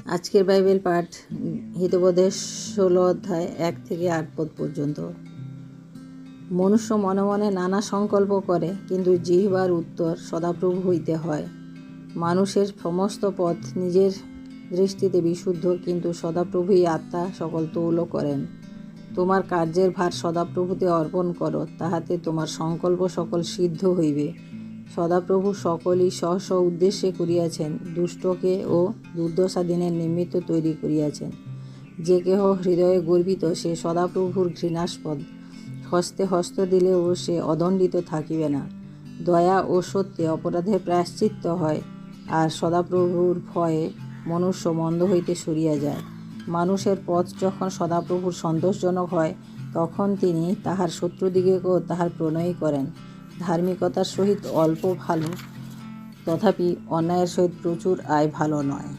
আজকের বাইবেল পাঠ হিতোপদেশ 16 অধ্যায় 1 থেকে 8 পদ পর্যন্ত। মনুষ্য মনে মনে নানা সংকল্প করে, কিন্তু জিহ্বার উত্তর সদাপ্রভু হইতে হয়। মানুষের সমস্ত পথ নিজের দৃষ্টিতে বিশুদ্ধ, কিন্তু সদাপ্রভুই আত্মা সকল তৌল করেন। তোমার কার্যের ভার সদাপ্রভুতে অর্পণ করো, তাহাতে তোমার সংকল্প সকল সিদ্ধ হইবে। সদাপ্রভু সকলই স্ব স্ব উদ্দেশ্যে করিয়াছেন, দুষ্টকে ও দুর্দশা দিনের নিমিত্ত তৈরি করিয়াছেন। যে কেহ হৃদয়ে গর্বিত, সে সদাপ্রভুর ঘৃণাস্পদ। হস্তে হস্ত দিলেও সে অদণ্ডিত থাকিবে না। দয়া ও সত্যে অপরাধের প্রায়শ্চিত্ত হয়, আর সদাপ্রভুর ভয়ে মনুষ্য মন্দ হইতে সরিয়া যায়। মানুষের পথ যখন সদাপ্রভুর সন্তোষজনক হয়, তখন তিনি তাহার শত্রুদিগকেও তাহার প্রণয়ী করেন। ধার্মিকতার সহিত অল্প ভালো, তথাপি অন্যায়ের সহিত প্রচুর আয় ভালো নয়।